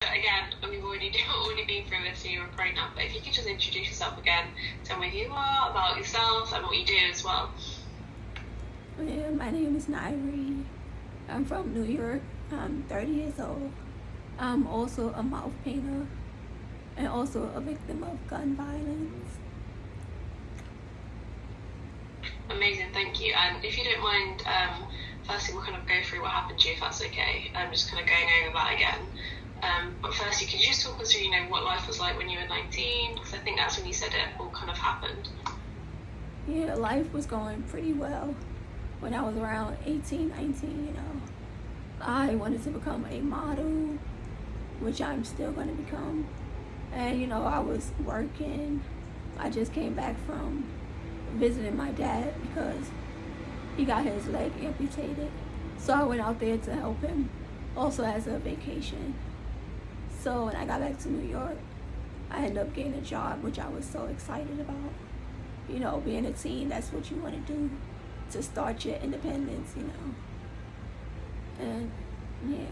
Again, we've already been through this, so you were pregnant, but if you could just introduce yourself again, tell me who you are, about yourself, and what you do as well. Yeah, my name is Nairi. I'm from New York. I'm 30 years old. I'm also a mouth painter and also a victim of gun violence. Amazing, thank you. And if you don't mind, firstly, we'll kind of go through what happened to you, if that's okay. I'm just kind of going over that again. But firstly, could you just talk us through, what life was like when you were 19? Because I think that's when you said it all kind of happened. Yeah, life was going pretty well when I was around 18, 19, I wanted to become a model, which I'm still going to become. And, I was working. I just came back from visiting my dad because he got his leg amputated. So I went out there to help him, also as a vacation. So when I got back to New York, I ended up getting a job, which I was so excited about. Being a teen, that's what you want to do to start your independence, And yeah.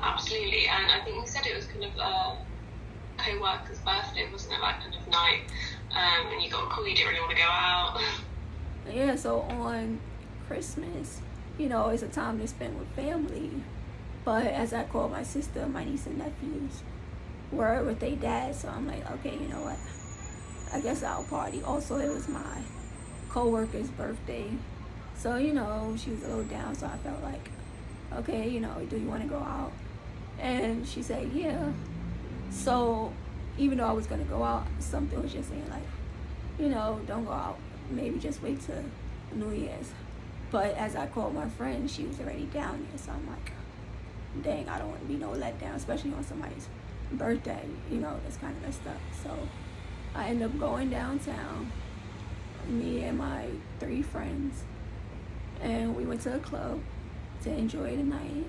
Absolutely, and I think you said it was kind of a co-worker's birthday, wasn't it? That kind of night, and you got a call, you didn't really want to go out. Yeah, so on Christmas, it's a time to spend with family. But as I called my sister, my niece and nephews were with their dad, so I'm like, okay, you know what? I guess I'll party. Also, it was my co-worker's birthday. So, she was a little down, so I felt like, okay, do you want to go out? And she said, yeah. So, even though I was going to go out, something was just saying, like, don't go out. Maybe just wait till New Year's. But as I called my friend, she was already down there, so I'm like, dang, I don't want to be no letdown, especially on somebody's birthday. That's kind of messed up. So I ended up going downtown, me and my 3 friends, and we went to a club to enjoy the night.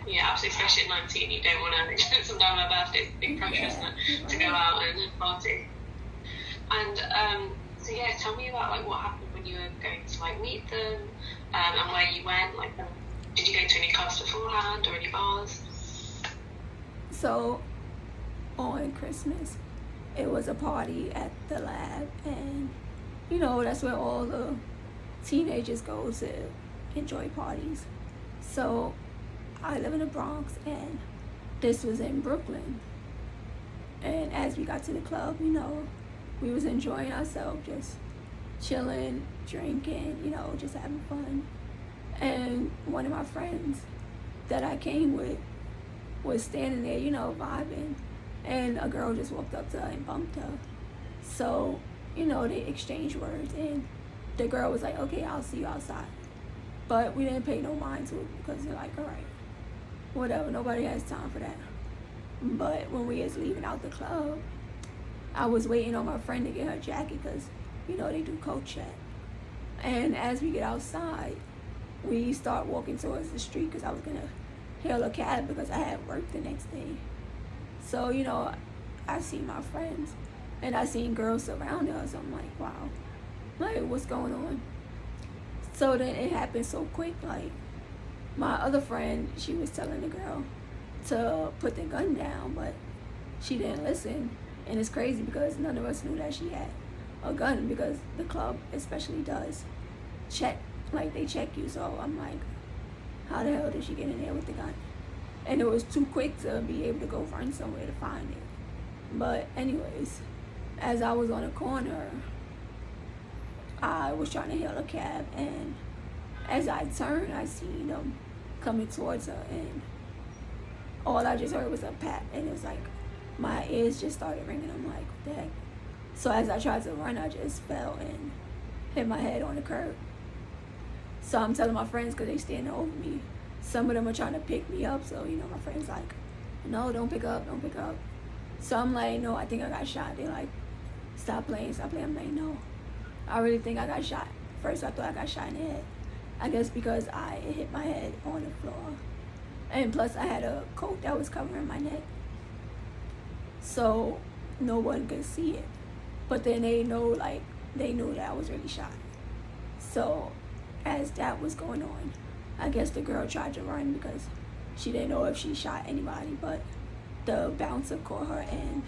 Yeah, absolutely, especially at 19, you don't want to, sometimes my birthday, it's big pressure, isn't it, to go out and party. And so yeah, tell me about like what happened when you were going to like meet them, and where you went. Like, did you go to any clubs beforehand or any bars? So on Christmas, it was a party at the lab, and that's where all the teenagers go to enjoy parties. So I live in the Bronx, and this was in Brooklyn. And as we got to the club, we was enjoying ourselves, just chilling, drinking, just having fun. And one of my friends that I came with was standing there, vibing. And a girl just walked up to her and bumped her. So, they exchanged words. And the girl was like, okay, I'll see you outside. But we didn't pay no mind to it because they're like, all right, whatever, nobody has time for that. But when we was leaving out the club, I was waiting on my friend to get her jacket because, they do coat check. And as we get outside, we start walking towards the street because I was going to hail a cab because I had work the next day. So, I see my friends and I seen girls surrounding us. I'm like, wow, like, what's going on? So then it happened so quick. Like, my other friend, she was telling the girl to put the gun down, but she didn't listen. And it's crazy because none of us knew that she had a gun because the club especially does check, like they check you. So I'm like, how the hell did she get in there with the gun? And it was too quick to be able to go run somewhere to find it. But anyways, as I was on a corner, I was trying to hail a cab, and as I turned, I seen them coming towards her, and all I just heard was a pat, and it was like my ears just started ringing. I'm like, what the heck? So as I tried to run, I just fell and hit my head on the curb. So I'm telling my friends because they standing over me. Some of them are trying to pick me up, so my friends like, no, don't pick up. So I'm like, no, I think I got shot. They're like, stop playing. I'm like, no, I really think I got shot. First I thought I got shot in the head, I guess because I hit my head on the floor, and plus I had a coat that was covering my neck, so no one could see it. But then they knew that I was really shot. So as that was going on, I guess the girl tried to run because she didn't know if she shot anybody, but the bouncer caught her, and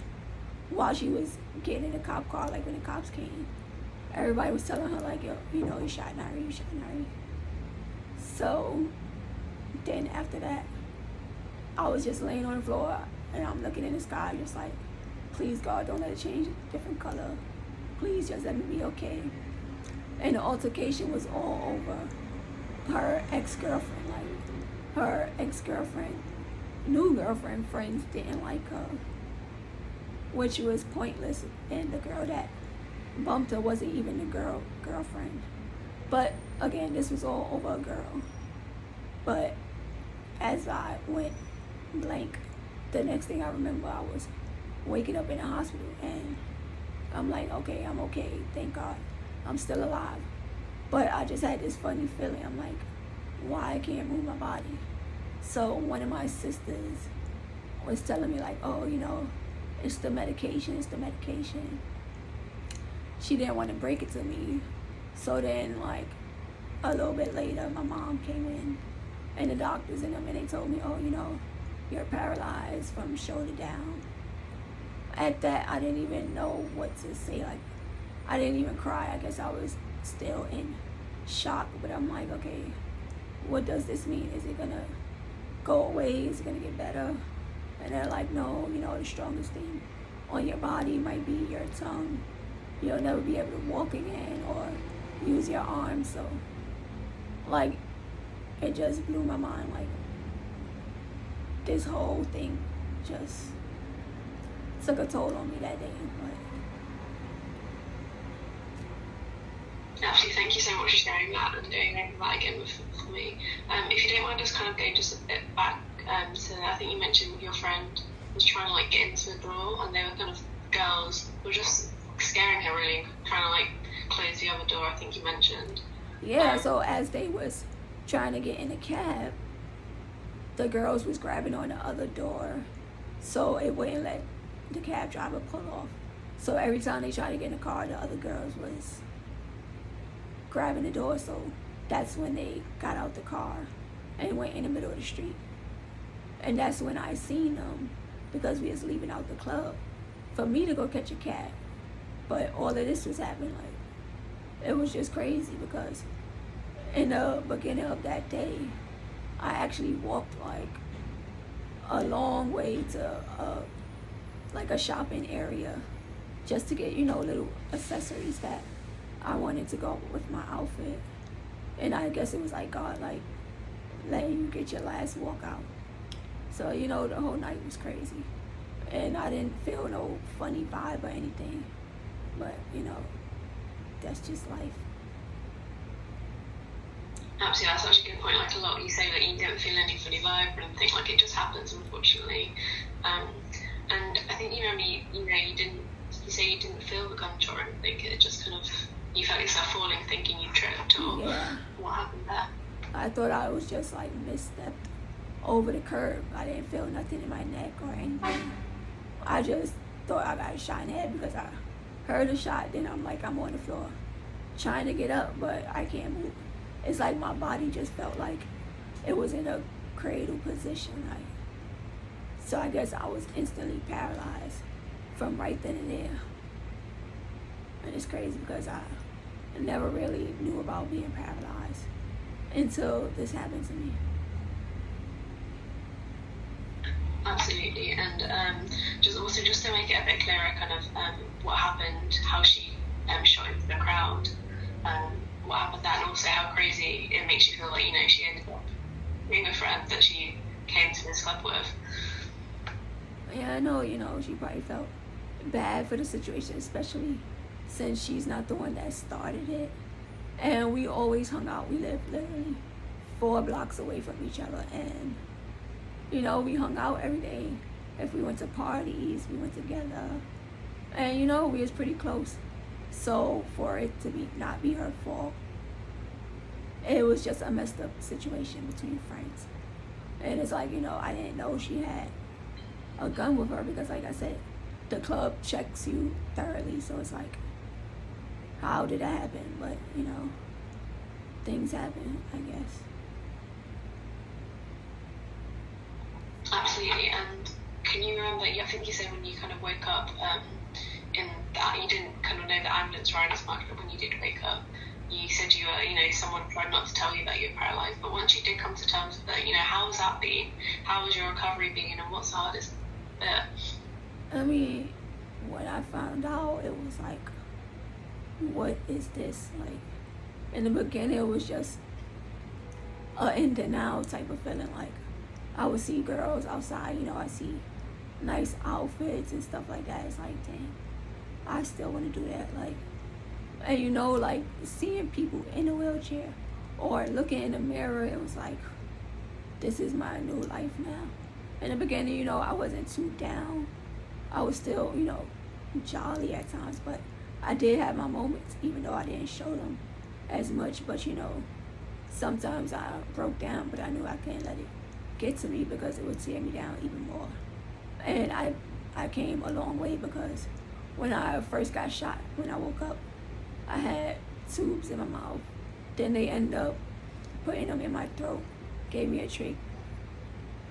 while she was getting in the cop car, like when the cops came, everybody was telling her like, yo, you know, you shot Nari, you shot Nari. So then after that, I was just laying on the floor and I'm looking in the sky just like, please God, don't let it change a different color. Please just let me be okay. And the altercation was all over her ex-girlfriend. Like, her ex-girlfriend, new girlfriend, friends didn't like her, which was pointless. And the girl that bumped her wasn't even the girlfriend. But again, this was all over a girl. But as I went blank, the next thing I remember, I was waking up in the hospital, and I'm like, okay, I'm okay, thank God, I'm still alive. But I just had this funny feeling. I'm like, why I can't move my body? So one of my sisters was telling me like, oh, you know, it's the medication, it's the medication. She didn't want to break it to me. So then, like, a little bit later, my mom came in, and the doctors and them, and they told me, oh, you know, you're paralyzed from shoulder down. At that, I didn't even know what to say. Like, I didn't even cry. I guess I was still in shock. But I'm like, okay, what does this mean? Is it gonna go away? Is it gonna get better? And they're like, no, you know, the strongest thing on your body might be your tongue. You'll never be able to walk again or use your arms. So, like, it just blew my mind. Like, this whole thing just took a toll on me that day. But Absolutely, thank you so much for sharing that and doing that again for me. If you don't mind, just kind of going just a bit back to, I think you mentioned your friend was trying to like get into the door, and they were kind of girls were just scaring her, really trying to like close the other door, I think you mentioned. Yeah, so as they was trying to get in the cab, the girls was grabbing on the other door so it wouldn't let the cab driver pull off. So every time they tried to get in the car, the other girls was grabbing the door. So that's when they got out the car and went in the middle of the street. And that's when I seen them, because we was leaving out the club for me to go catch a cab. But all of this was happening. Like, it was just crazy, because in the beginning of that day, I actually walked like a long way to like a shopping area just to get, you know, little accessories that I wanted to go with my outfit. And I guess it was like God, like, letting you get your last walk out. So, you know, the whole night was crazy. And I didn't feel no funny vibe or anything. But, you know, that's just life. Absolutely, that's such a good point. Like, a lot, you say that you didn't feel any funny vibe or anything, like it just happens, unfortunately. And I think you say you didn't feel the gunshot or anything, it just kind of, you felt yourself falling thinking you tripped, or yeah. What happened there? I thought I was just like misstepped over the curb. I didn't feel nothing in my neck or anything. I just thought I got shot in the head because I heard a shot. Then I'm like, I'm on the floor trying to get up, but I can't move. It's like my body just felt like it was in a cradle position. Like, so I guess I was instantly paralyzed from right then and there. And it's crazy because I never really knew about being paralyzed until this happened to me. Absolutely, and just to make it a bit clearer, kind of what happened, how she shot into the crowd, what happened that, and also how crazy it makes you feel like, you know, she ended up being a friend that she came to this club with. Yeah, I know, you know, she probably felt bad for the situation, especially since she's not the one that started it. And we always hung out. We lived literally 4 blocks away from each other, and you know, we hung out every day. If we went to parties, we went together, and you know, we was pretty close. So for it to not be her fault, it was just a messed up situation between friends. And it's like, you know, I didn't know she had a gun with her because, like I said, the club checks you thoroughly. So it's like, how did that happen? But, you know, things happen, I guess. Absolutely. And can you remember, I think you said when you kind of woke up, in that you didn't kind of know the ambulance ride as much, but when you did wake up, you said you were, someone tried not to tell you that you were paralyzed, but once you did come to terms with that, how has that been? How has your recovery been, and what's the hardest bit? I mean, when I found out, it was like, what is this? Like, in the beginning, it was just a in denial type of feeling. Like, I would see girls outside, I see nice outfits and stuff like that. It's like, dang, I still want to do that. Like, and like seeing people in a wheelchair or looking in the mirror, it was like, this is my new life now. In the beginning, I wasn't too down. I was still, jolly at times, but I did have my moments, even though I didn't show them as much. But, sometimes I broke down, but I knew I couldn't let it get to me because it would tear me down even more. And I came a long way because when I first got shot, when I woke up, I had tubes in my mouth. Then they ended up putting them in my throat, gave me a trach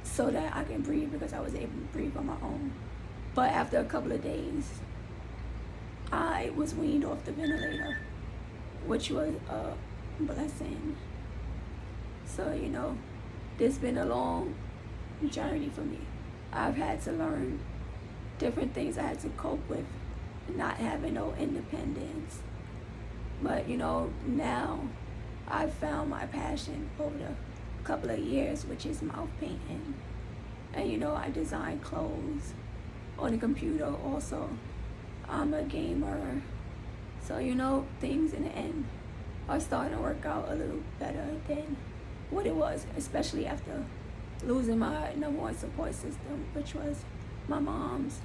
so that I can breathe because I was able to breathe on my own. But after a couple of days, I was weaned off the ventilator, which was a blessing. So, this has been a long journey for me. I've had to learn different things. I had to cope with not having no independence. But, now I've found my passion over the couple of years, which is mouth painting. And, I design clothes on the computer also. I'm a gamer. So, things in the end are starting to work out a little better than what it was, especially after losing my number one support system, which was my mom's.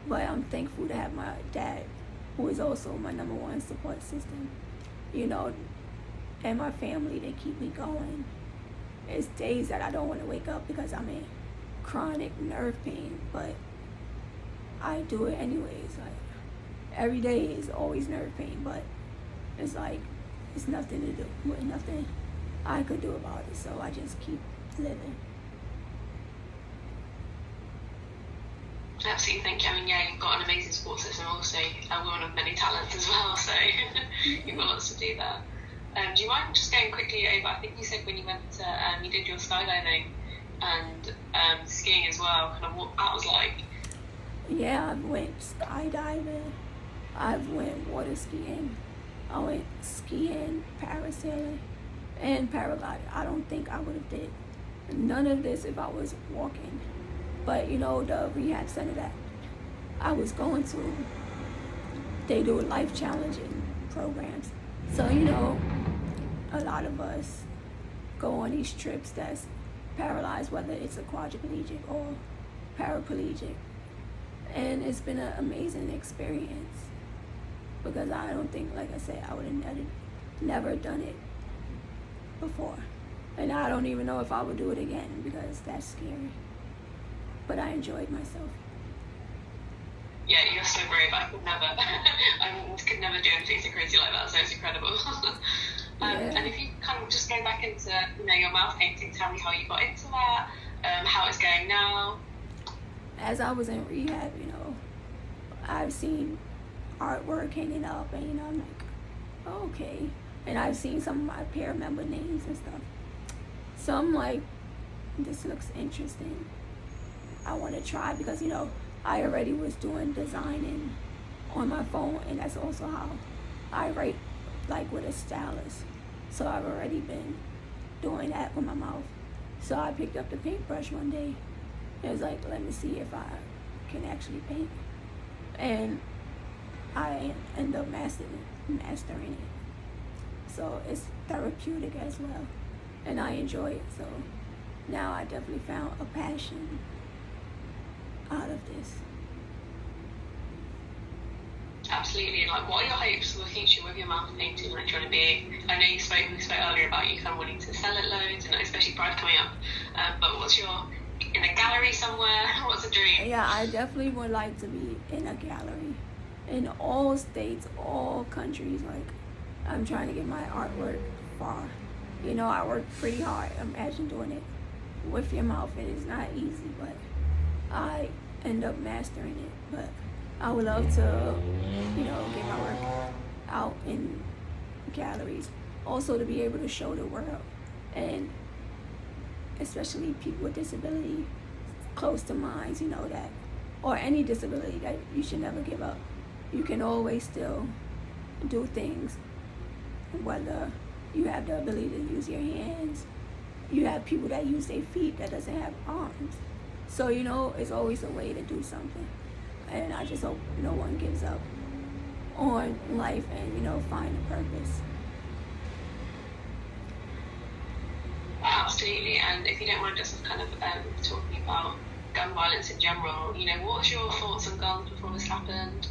But I'm thankful to have my dad, who is also my number one support system, and my family. They keep me going. It's days that I don't want to wake up because I'm in chronic nerve pain, but I do it anyways. Like, every day is always nerve pain, but it's like, it's nothing to do, with nothing I could do about it, so I just keep living. Absolutely, thank you. I mean, yeah, you've got an amazing support system, also a woman of many talents as well, so you've got lots to do there. Do you mind just going quickly over, I think you said when you went to, you did your skydiving and skiing as well, kind of what that was like? Yeah, I went skydiving, I went water skiing, I went skiing, parasailing, and paragliding. I don't think I would have did none of this if I was walking. But, the rehab center that I was going to, they do life challenging programs. So, a lot of us go on these trips that's paralyzed, whether it's a quadriplegic or paraplegic. And it's been an amazing experience because I don't think, like I said, I would have never done it before. And I don't even know if I would do it again because that's scary. But I enjoyed myself. Yeah, you're so brave. I could never. I could never do anything so crazy like that. So it's incredible. Yeah. And if you kind of just go back into your mouth painting, tell me how you got into that, how it's going now. As I was in rehab, I've seen artwork hanging up, and I'm like, oh, okay. And I've seen some of my peer member names and stuff. So I'm like, this looks interesting. I want to try because, I already was doing designing on my phone, and that's also how I write, like with a stylus. So I've already been doing that with my mouth. So I picked up the paintbrush one day. It was like, let me see if I can actually paint. And I end up mastering it. So it's therapeutic as well. And I enjoy it. So now I definitely found a passion out of this. Absolutely. And like, what are your hopes for the future with your mouth painting? Like, trying to be, I know we spoke earlier about you kind of wanting to sell it loads, and especially Pride coming up. But what's your, in a gallery somewhere? What's the dream? Yeah, I definitely would like to be in a gallery in all states, all countries. Like, I'm trying to get my artwork far. You know, I work pretty hard. Imagine doing it with your mouth. It is not easy, but I end up mastering it. But I would love to, you know, get my work out in galleries. Also to be able to show the world, and especially people with disability close to mine, you know, that, or any disability, that you should never give up. You can always still do things, whether you have the ability to use your hands, you have people that use their feet that doesn't have arms. So, you know, it's always a way to do something. And I just hope no one gives up on life and, you know, find a purpose. Absolutely. And if you don't mind just kind of talking about gun violence in general, you know, what was your thoughts on guns before this happened?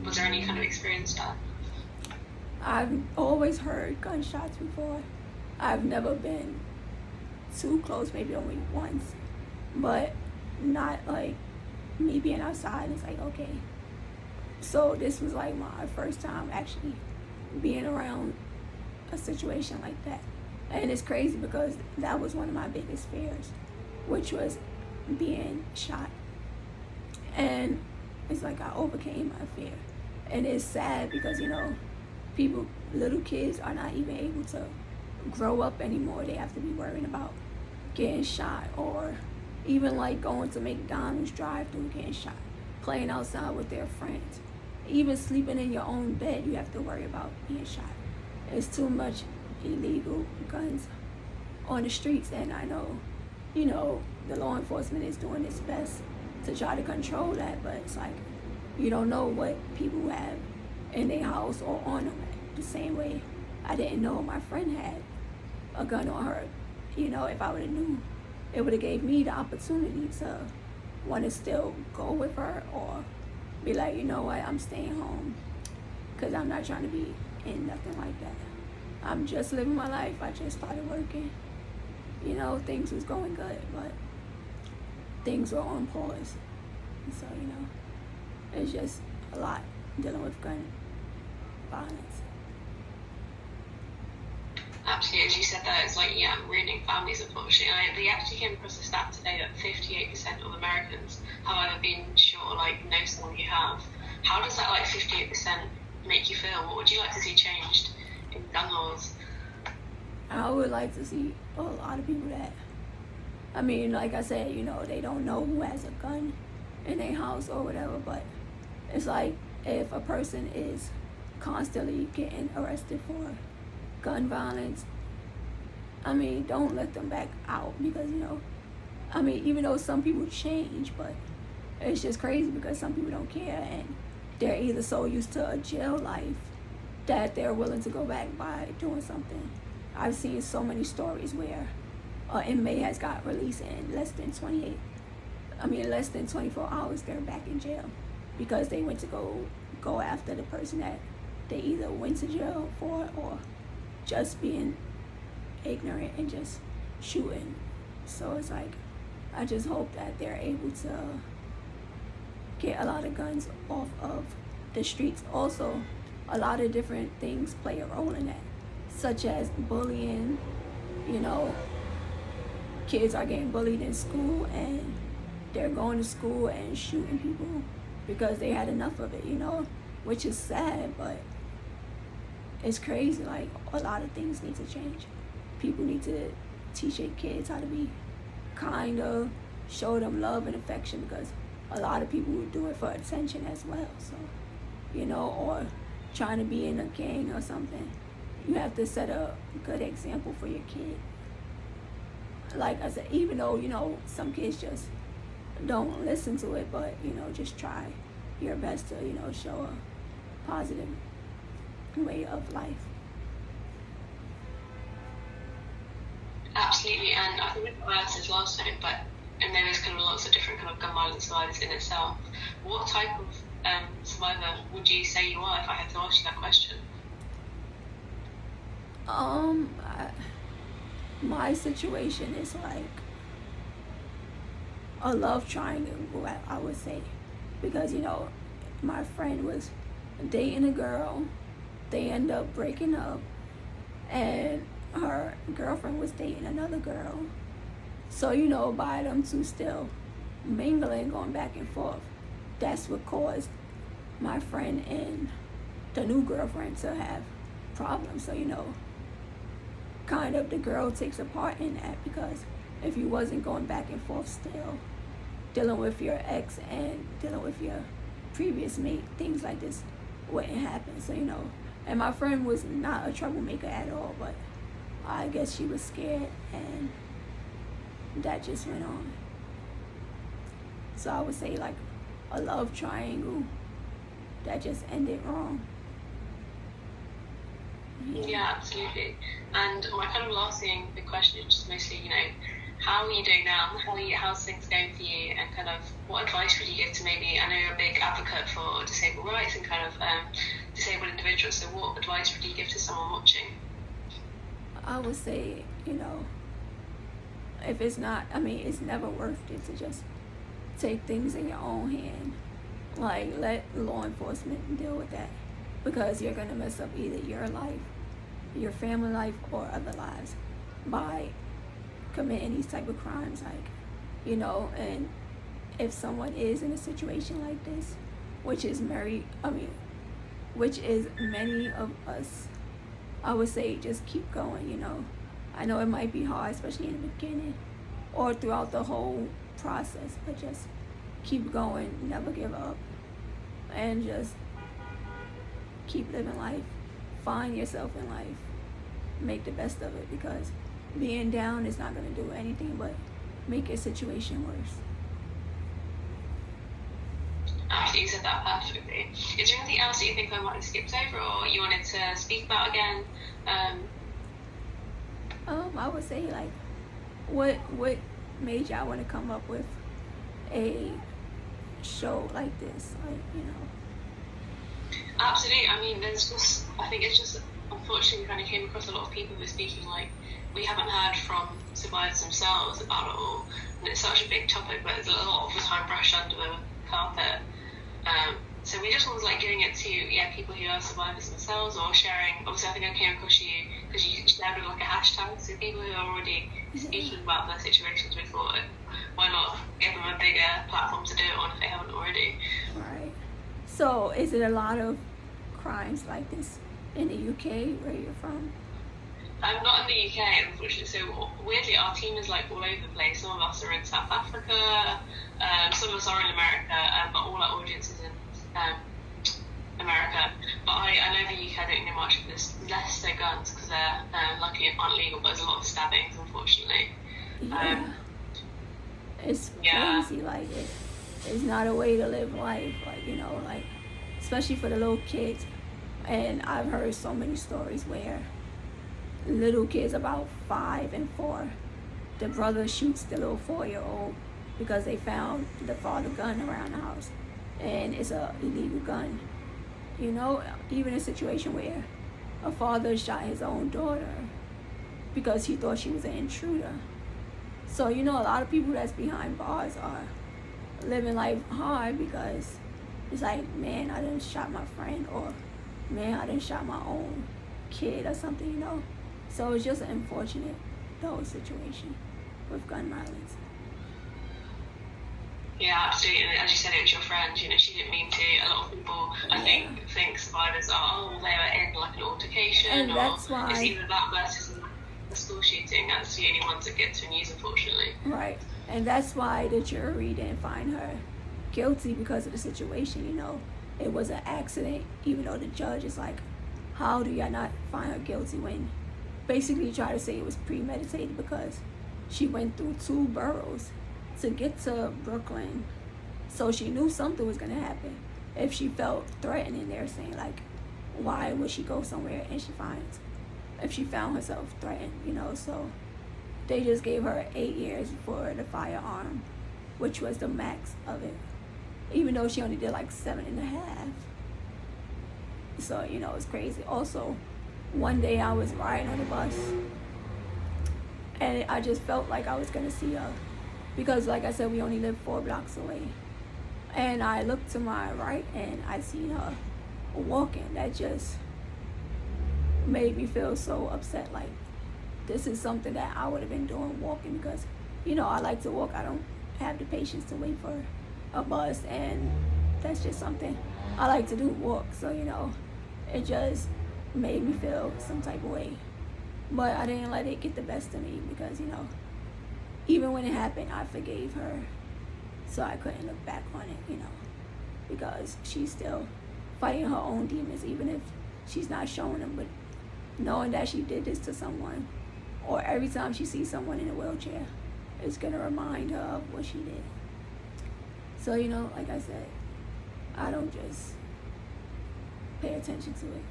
Was there any kind of experience there? I've always heard gunshots before. I've never been too close, maybe only once, but not like me being outside. It's like, okay. So this was like my first time actually being around a situation like that. And it's crazy because that was one of my biggest fears, which was being shot. And it's like I overcame my fear. And it's sad because, you know, people, little kids are not even able to grow up anymore. They have to be worrying about getting shot, or even like going to McDonald's drive-thru getting shot, playing outside with their friends. Even sleeping in your own bed, you have to worry about being shot. It's too much illegal guns on the streets, and I know, you know, the law enforcement is doing its best to try to control that, but it's like you don't know what people have in their house or on them. The same way I didn't know my friend had a gun on her. You know, if I would have knew, it would have gave me the opportunity to want to still go with her, or be like, you know what, I'm staying home because I'm not trying to be in nothing like that. I'm just living my life. I just started working. You know, things was going good, but things were on pause. And so, you know, it's just a lot dealing with gun violence. Absolutely, as you said that, it's like, yeah, ruining families, unfortunately. They actually came across a stat today that 58% of Americans have either been shot or, like, know someone who have. How does that, like, 58% make you feel? What would you like to see changed in gun laws? I would like to see a lot of people that, I mean, like I said, you know, they don't know who has a gun in their house or whatever, but it's like if a person is constantly getting arrested for gun violence, I mean, don't let them back out, because, you know, I mean, even though some people change, but it's just crazy because some people don't care, and they're either so used to a jail life that they're willing to go back by doing something. I've seen so many stories where an inmate has got released in less than 24 hours, they're back in jail because they went to go after the person that they either went to jail for, or just being ignorant and just shooting. So it's like, I just hope that they're able to get a lot of guns off of the streets. Also, a lot of different things play a role in that, such as bullying. You know, kids are getting bullied in school, and they're going to school and shooting people because they had enough of it, you know, which is sad, but it's crazy. Like, a lot of things need to change. People need to teach their kids how to be kind, show them love and affection, because a lot of people do it for attention as well. So, you know, or trying to be in a gang or something. You have to set a good example for your kid. Like I said, even though, you know, some kids just don't listen to it, but, you know, just try your best to, you know, show a positive way of life. Absolutely, and I think we asked this last time, but, and there is kind of lots of different kind of gun violence survivors in itself. What type of survivor would you say you are, if I had to ask you that question? My situation is like a love triangle, I would say, because, you know, my friend was dating a girl, they end up breaking up, and her girlfriend was dating another girl. So, by them two still mingling, going back and forth, that's what caused my friend and the new girlfriend to have problems. So, kind of the girl takes a part in that, because if you wasn't going back and forth still, dealing with your ex and dealing with your previous mate, things like this wouldn't happen. So, and my friend was not a troublemaker at all, but I guess she was scared, and that just went on. So I would say like a love triangle that just ended wrong. Yeah, absolutely. And my kind of last thing, the question is just mostly, how are you doing now? How's things going for you? And kind of what advice would you give to maybe, I know you're a big advocate for disabled rights and kind of disabled individuals, so what advice would you give to someone watching? I would say, if it's not, it's never worth it to just take things in your own hand. Like, let law enforcement deal with that, because you're going to mess up either your life, your family life, or other lives by committing these type of crimes. Like, and if someone is in a situation like this, which is many of us, I would say just keep going. I know it might be hard, especially in the beginning or throughout the whole process, but just keep going, never give up, and just keep living life. Find yourself in life. Make the best of it, because being down is not going to do anything but make your situation worse. Absolutely, you said that perfectly. Is there anything else that you think I might have skipped over or you wanted to speak about again? I would say, like, what made y'all want to come up with a show like this? Absolutely. I think it's just, unfortunately, we kind of came across a lot of people who are speaking like we haven't heard from survivors themselves about it all, and it's such a big topic, but there's a lot of the time brushed under the carpet. So we just was like giving it to people who are survivors themselves, or sharing. Obviously, I think I came across you because you shared with like a hashtag. So people who are already speaking about their situations, we thought, why not give them a bigger platform to do it on if they haven't already. Right. So is it a lot of crimes like this in the UK where you're from? I'm not in the UK, unfortunately. So weirdly, our team is like all over the place. Some of us are in South Africa, some of us are in America, but all our audience is in America. But I know the UK don't know much of this, less so guns, because they're lucky aren't legal, but there's a lot of stabbings, unfortunately. Yeah. It's crazy. Like, it's not a way to live life. Like, especially for the little kids. And I've heard so many stories where little kids about 5 and 4, the brother shoots the little 4-year-old because they found the father gun around the house, and it's a illegal gun. Even a situation where a father shot his own daughter because he thought she was an intruder. So a lot of people that's behind bars are living life hard because it's like, man, I done shot my friend, or man, I done shot my own kid or something. So it's just an unfortunate, the whole situation with gun violence. Yeah, absolutely. And as you said, it was your friend. She didn't mean to. A lot of people, I think survivors are, they were in like an altercation, and or that's why it's either that versus a school shooting. That's the only ones that get to news, unfortunately. Right, and that's why the jury didn't find her guilty, because of the situation. It was an accident. Even though the judge is like, how do y'all not find her guilty when basically try to say it was premeditated, because she went through 2 boroughs to get to Brooklyn, so she knew something was going to happen. If she felt threatened, and they're saying like, why would she go somewhere and if she found herself threatened, so they just gave her 8 years for the firearm, which was the max of it, even though she only did like 7.5. So it's crazy. Also, one day I was riding on the bus, and I just felt like I was gonna see her, because like I said, we only live 4 blocks away, and I looked to my right and I seen her walking. That just made me feel so upset. Like, this is something that I would have been doing walking because, I like to walk. I don't have the patience to wait for a bus, and that's just something I like to do, walk. So, it just made me feel some type of way. But I didn't let it get the best of me because, even when it happened, I forgave her. So I couldn't look back on it, because she's still fighting her own demons, even if she's not showing them. But knowing that she did this to someone, or every time she sees someone in a wheelchair, it's going to remind her of what she did. So, like I said, I don't just pay attention to it.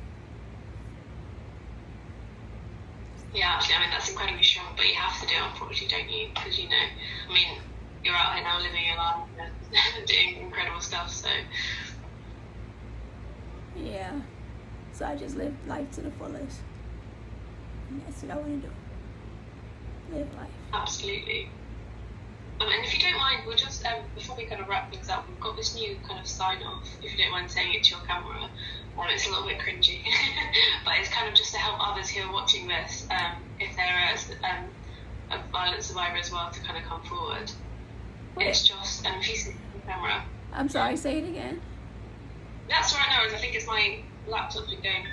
Yeah, actually, I mean, that's incredibly strong, but you have to do it, unfortunately, don't you? Because, you're out here now living your life and doing incredible stuff, so. Yeah. So I just live life to the fullest. And that's what I want to do. Live life. Absolutely. And if you don't mind, we'll just, before we kind of wrap things up, we've got this new kind of sign-off, if you don't mind saying it to your camera. It's a little bit cringy, but it's kind of just to help others who are watching this, if there is a violent survivor as well, to kind of come forward. Wait. It's just, if you see the camera. I'm sorry, say it again. That's right now, I think it's my laptop been going.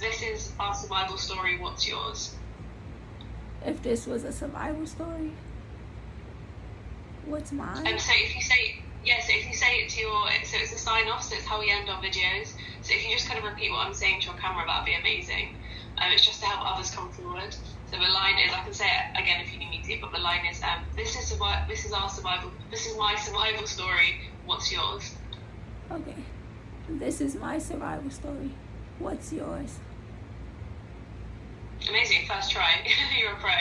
This is our survival story, what's yours? If this was a survival story, what's mine? So if you say it to so it's a sign off, so it's how we end our videos. So if you just kind of repeat what I'm saying to your camera, that'd be amazing. It's just to help others come forward. So the line is, I can say it again if you need me to, but the line is, this is our survival, this is my survival story, what's yours? Okay. This is my survival story. What's yours? Amazing, first try. You're a pro.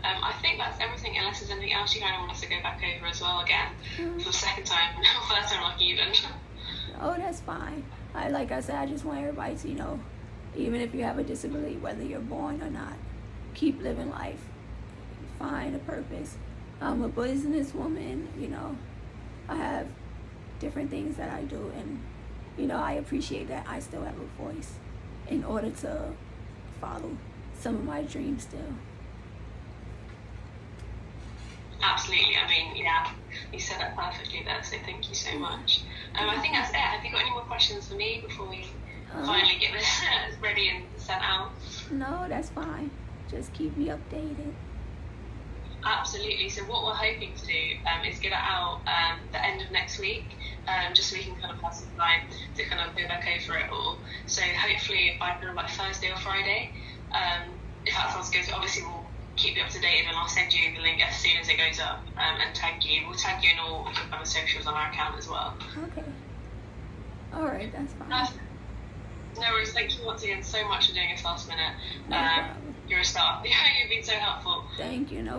I think that's everything, unless there's anything else you kind of want us to go back over as well again for the second time. First time lucky even. Oh, that's fine. Like I said, I just want everybody to, even if you have a disability, whether you're born or not, keep living life. Find a purpose. I'm a businesswoman, I have different things that I do, and, I appreciate that I still have a voice in order to follow some of my dreams still. Absolutely. I mean, yeah, you said that perfectly there, so thank you so much. I think that's it. Have you got any more questions for me before we finally get this ready and sent out? No, that's fine. Just keep me updated. Absolutely. So what we're hoping to do is get it out the end of next week, just so we can kind of have some time to kind of go back over it all. So hopefully by kind of like Thursday or Friday, if that sounds good. Obviously we'll keep you up to date, and I'll send you the link as soon as it goes up, and tag you. We'll tag you in all of your other socials on our account as well. Okay. All right, that's fine. No worries. Thank you once again so much for doing this last minute. No problem. You're a star. You've been so helpful. Thank you. No